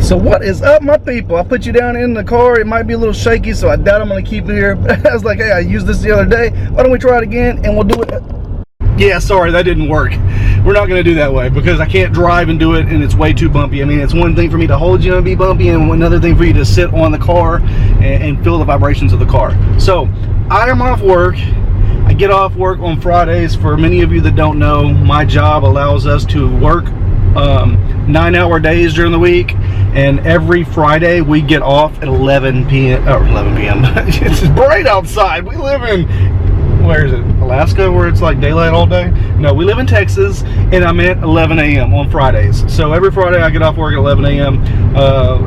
So what is up, my people? I put you down in the car. It might be a little shaky, so I doubt I'm gonna keep it here. But I was like, hey, I used this the other day. Why don't we try it again and we'll do it? Yeah, sorry, that didn't work. We're not gonna do that way because I can't drive and do it and it's way too bumpy. I mean, it's one thing for me to hold you and be bumpy and another thing for you to sit on the car and feel the vibrations of the car. So I am off work. I get off work on Fridays. For many of you that don't know, my job allows us to work 9-hour days during the week, and every Friday we get off at 11 p.m. or 11 p.m. It's bright outside. We live in, where is it, Alaska, where it's like daylight all day? No, we live in Texas, and I'm at 11 a.m. on Fridays. So every Friday I get off work at 11 a.m.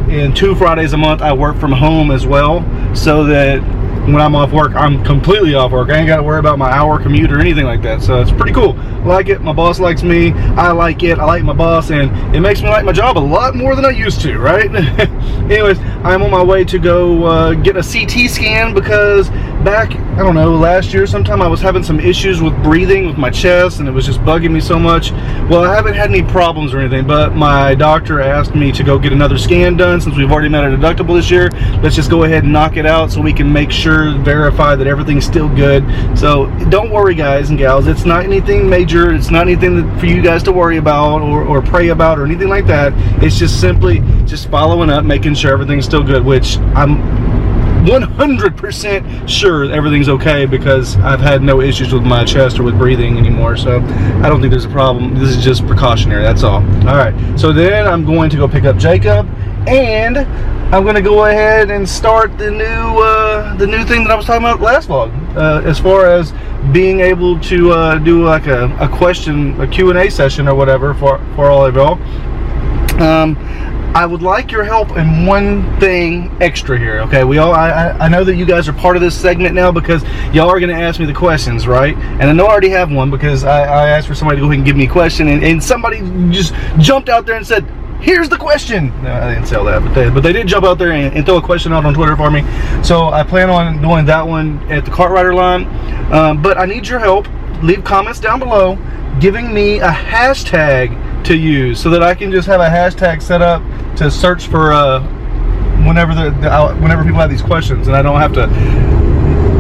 And 2 Fridays a month I work from home as well, so that when I'm off work, I'm completely off work. I ain't got to worry about my hour commute or anything like that. So it's pretty cool. I like it. My boss likes me. I like it. I like my boss, and it makes me like my job a lot more than I used to, right? Anyways, I'm on my way to go get a CT scan because back, I don't know, last year sometime I was having some issues with breathing with my chest, and it was just bugging me so much. Well, I haven't had any problems or anything, but my doctor asked me to go get another scan done since we've already met a deductible this year. Let's just go ahead and knock it out so we can make sure, verify that everything's still good. So don't worry, guys and gals, it's not anything major. It's not anything for you guys to worry about or pray about or anything like that. It's just simply just following up, making sure everything's still good, which I'm 100% sure everything's okay because I've had no issues with my chest or with breathing anymore, so I don't think there's a problem. This is just precautionary, that's all. Alright, so then I'm going to go pick up Jacob, and I'm going to go ahead and start the new thing that I was talking about last vlog, as far as being able to do like a Q&A session or whatever for all of y'all. I would like your help in one thing extra here, okay? I know that you guys are part of this segment now because y'all are going to ask me the questions, right? And I know I already have one because I asked for somebody to go ahead and give me a question, and somebody just jumped out there and said, here's the question. No, I didn't say that, but they did jump out there and throw a question out on Twitter for me. So I plan on doing that one at the Cartwriter line. But I need your help. Leave comments down below giving me a hashtag to use so that I can just have a hashtag set up to search for whenever people have these questions, and I don't have to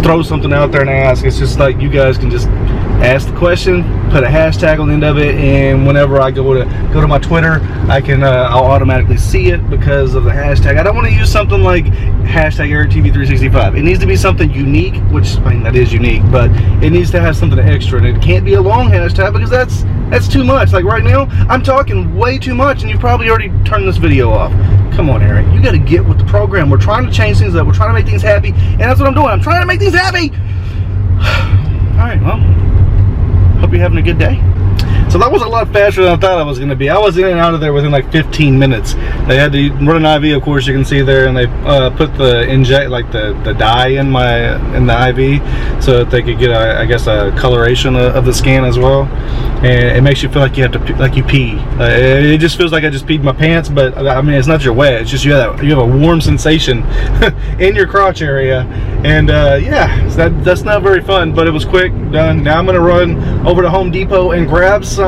throw something out there and ask. It's just like you guys can just ask the question, put a hashtag on the end of it, and whenever I go to my Twitter, I'll automatically see it because of the hashtag. I don't want to use something like hashtag ERIKTV365. It needs to be something unique, which, I mean, that is unique, but it needs to have something extra, and it can't be a long hashtag because that's too much. Like right now, I'm talking way too much, and you've probably already turned this video off. Come on, Eric, you got to get with the program. We're trying to change things up. We're trying to make things happy, and that's what I'm doing. I'm trying to make things happy. All right, well, hope you're having a good day. So that was a lot faster than I thought I was going to be. I was in and out of there within like 15 minutes. They had to run an IV, of course, you can see there, and they put the dye in the IV so that they could get I guess a coloration of the scan as well. And it makes you feel like you have to you pee. It just feels like I just peed my pants, but I mean, it's not your wet. It's just you have a warm sensation in your crotch area, and yeah, so that's not very fun. But it was quick, done. Now I'm gonna run over to Home Depot and grab some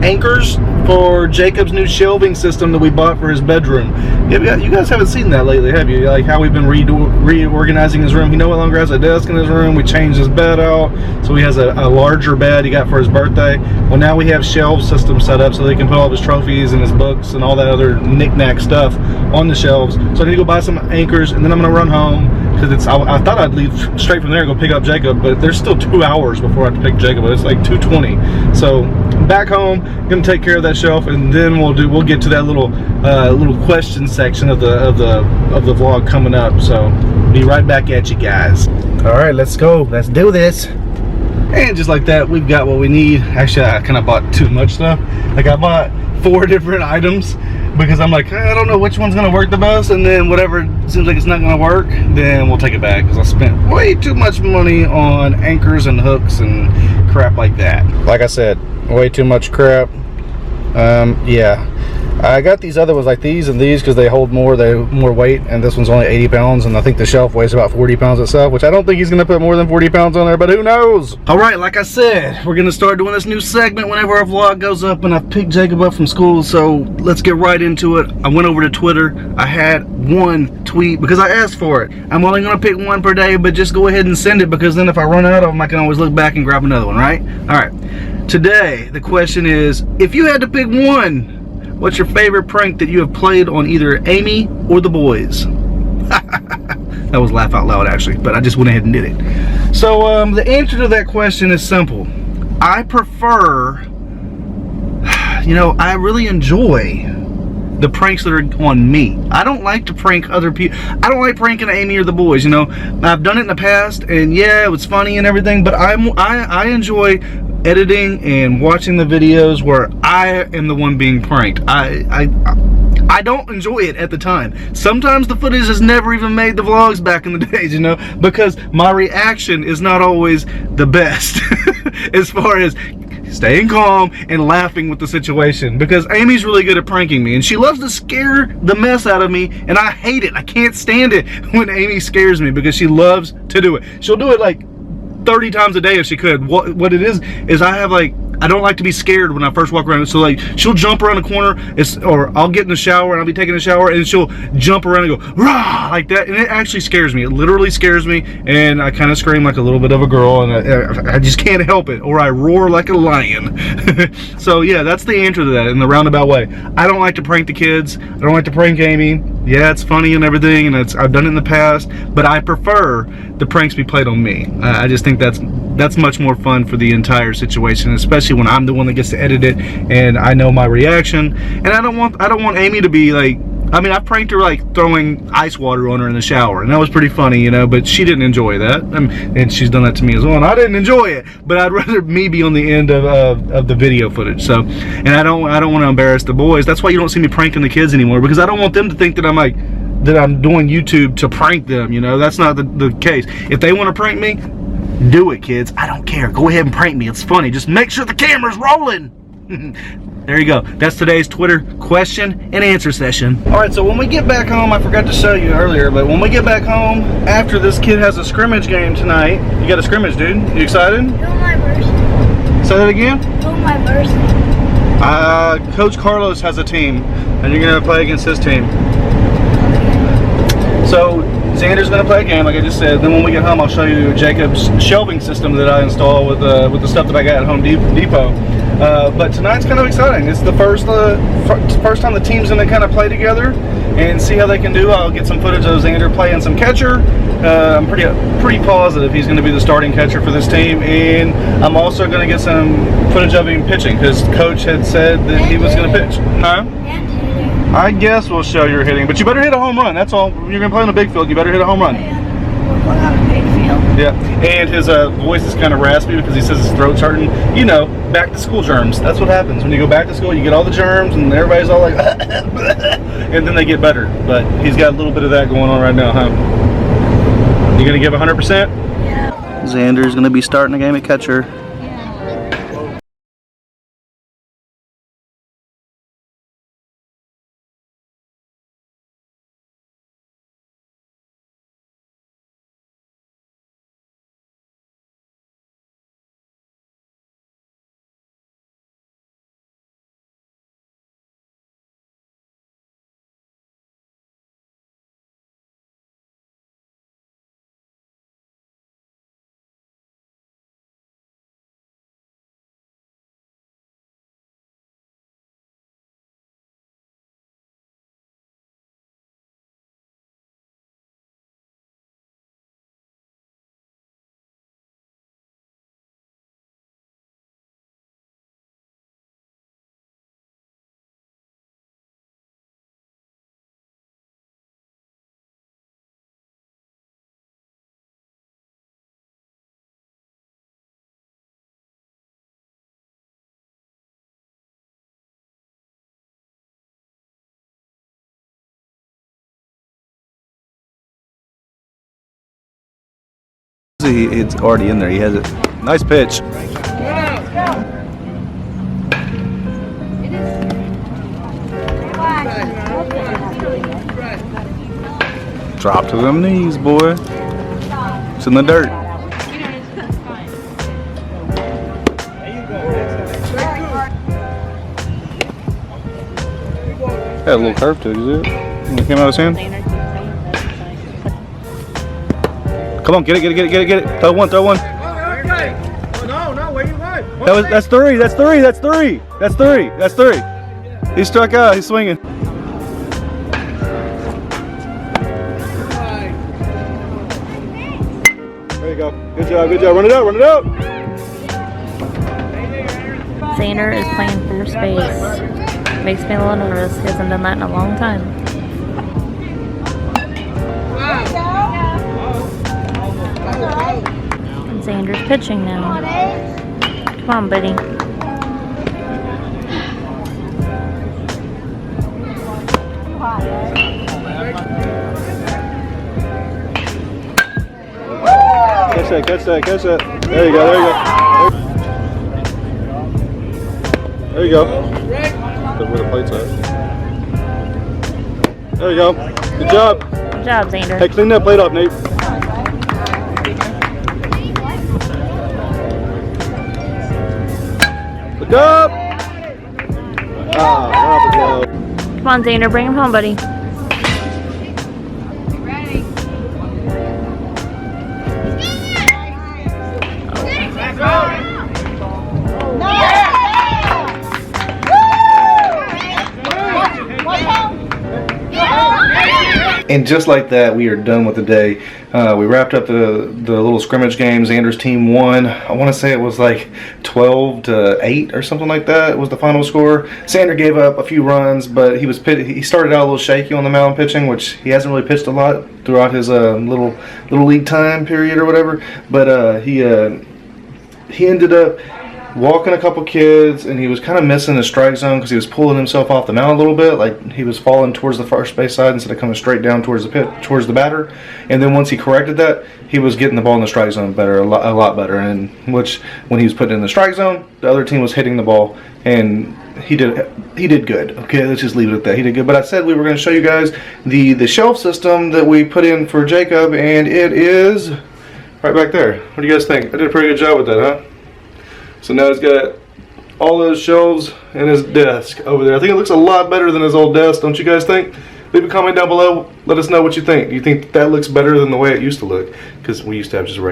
anchors for Jacob's new shelving system that we bought for his bedroom. You guys haven't seen that lately, have you? Like how we've been reorganizing his room. He no longer has a desk in his room. We changed his bed out, so he has a larger bed he got for his birthday. Well, now we have shelf system set up so they can put all of his trophies and his books and all that other knick-knack stuff on the shelves. So I need to go buy some anchors, and then I'm gonna run home because I thought I'd leave straight from there and go pick up Jacob, but there's still 2 hours before I have to pick Jacob. It's like 2:20. So back home, gonna take care of that shelf, and then we'll get to that little question section of the vlog coming up. So be right back at you guys. All right, let's go. Let's do this. And just like that, we've got what we need. Actually, I kind of bought too much stuff. Like I bought 4 different items because I'm like, I don't know which one's gonna work the best, and then whatever seems like it's not gonna work, then we'll take it back because I spent way too much money on anchors and hooks and crap like that. Like I said, way too much crap. Yeah, I got these other ones like these and these because they hold more weight, and this one's only 80 pounds, and I think the shelf weighs about 40 pounds itself, which I don't think he's going to put more than 40 pounds on there, but who knows? All right, like I said, we're going to start doing this new segment whenever our vlog goes up, and I've picked Jacob up from school, so let's get right into it. I went over to Twitter. I had one tweet because I asked for it. I'm only going to pick one per day, but just go ahead and send it, because then if I run out of them, I can always look back and grab another one, right? All right. Today, the question is, if you had to pick one, what's your favorite prank that you have played on either Amy or the boys? That was laugh out loud, actually, but I just went ahead and did it. So the answer to that question is simple. I prefer, I really enjoy the pranks that are on me. I don't like to prank other people. I don't like pranking Amy or the boys. I've done it in the past, and yeah, it was funny and everything, but I enjoy editing and watching the videos where I am the one being pranked. I don't enjoy it at the time. Sometimes the footage has never even made the vlogs back in the days, because my reaction is not always the best as far as staying calm and laughing with the situation, because Amy's really good at pranking me, and she loves to scare the mess out of me, and I hate it. I can't stand it when Amy scares me, because she loves to do it. She'll do it like 30 times a day if she could. What it is I don't like to be scared when I first walk around. So like, she'll jump around the corner, or I'll get in the shower and I'll be taking a shower, and she'll jump around and go rah like that, and it actually scares me. It literally scares me, and I kind of scream like a little bit of a girl, and I just can't help it, or I roar like a lion. So yeah, that's the answer to that in the roundabout way. I don't like to prank the kids. I don't like to prank Amy. Yeah, it's funny and everything, and I've done it in the past, but I prefer the pranks be played on me. I just think that's much more fun for the entire situation, especially when I'm the one that gets to edit it and I know my reaction. And I don't want Amy to be like, I pranked her like throwing ice water on her in the shower, and that was pretty funny, but she didn't enjoy that. And she's done that to me as well, and I didn't enjoy it, but I'd rather me be on the end of the video footage. So, and I don't want to embarrass the boys. That's why you don't see me pranking the kids anymore, because I don't want them to think that I'm doing YouTube to prank them. That's not the case. If they want to prank me, do it, kids. I don't care. Go ahead and prank me. It's funny. Just make sure the camera's rolling. There you go. That's today's Twitter question and answer session. All right, so when we get back home, I forgot to show you earlier, but when we get back home, after this kid has a scrimmage game tonight, you got a scrimmage, dude. You excited? Go my varsity. Say that again? Go my varsity. Coach Carlos has a team, and you're going to play against his team. So Xander's going to play a game, like I just said. Then when we get home, I'll show you Jacob's shelving system that I install with the stuff that I got at Home Depot. But tonight's kind of exciting. It's the first time the team's going to kind of play together and see how they can do. I'll get some footage of Xander playing some catcher. I'm pretty positive he's going to be the starting catcher for this team, and I'm also going to get some footage of him pitching, because Coach had said that he was going to pitch. Huh? I guess we'll show your hitting, but you better hit a home run. That's all. You're going to play on a big field. You better hit a home run. We're playing on a big field. Yeah, and his voice is kind of raspy because he says his throat's hurting. Back to school germs. That's what happens when you go back to school. You get all the germs, and everybody's all like, and then they get better. But he's got a little bit of that going on right now, huh? You gonna give 100%? Yeah. Xander's gonna be starting a game at catcher. It's already in there. He has it. Nice pitch. Drop to them knees, boy. It's in the dirt. Had a little curve to it, is it? When it came out of his hand? Come on, get it. Throw one. No, where you going? That's three. He struck out, he's swinging. There you go. Good job. Run it out. Xander is playing first base. Makes me a little nervous. He hasn't done that in a long time. And Xander's pitching now. Come on, buddy. Catch that. There you go. There you go. Where the plate's at. There you go. Good job. Good job, Xander. Hey, clean that plate up, Nate. Look up. Come on, Xander. Bring him home, buddy. And just like that, we are done with the day. We wrapped up the little scrimmage games. Xander's team won. I want to say it was like 12-8 or something like that was the final score. Xander gave up a few runs, but he started out a little shaky on the mound pitching, which he hasn't really pitched a lot throughout his little league time period or whatever. But he ended up walking a couple kids, and he was kind of missing the strike zone because he was pulling himself off the mound a little bit, like he was falling towards the first base side instead of coming straight down towards the batter. And then once he corrected that, he was getting the ball in the strike zone better, a lot better. And which, when he was putting it in the strike zone, the other team was hitting the ball, and he did good. Okay, let's just leave it at that. He did good. But I said we were going to show you guys the shelf system that we put in for Jacob, and it is right back there. What do you guys think? I did a pretty good job with that, huh? So now he's got all those shelves and his desk over there. I think it looks a lot better than his old desk, don't you guys think? Leave a comment down below. Let us know what you think. Do you think that looks better than the way it used to look? Because we used to have just a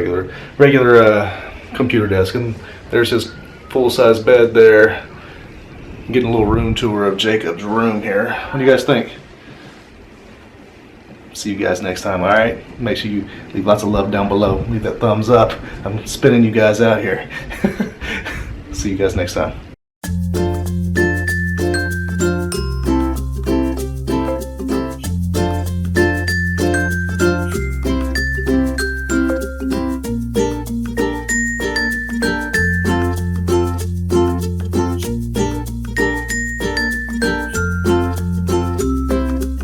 regular computer desk. And there's his full-size bed there. Getting a little room tour of Jacob's room here. What do you guys think? See you guys next time, alright? Make sure you leave lots of love down below. Leave that thumbs up. I'm spinning you guys out here. See you guys next time.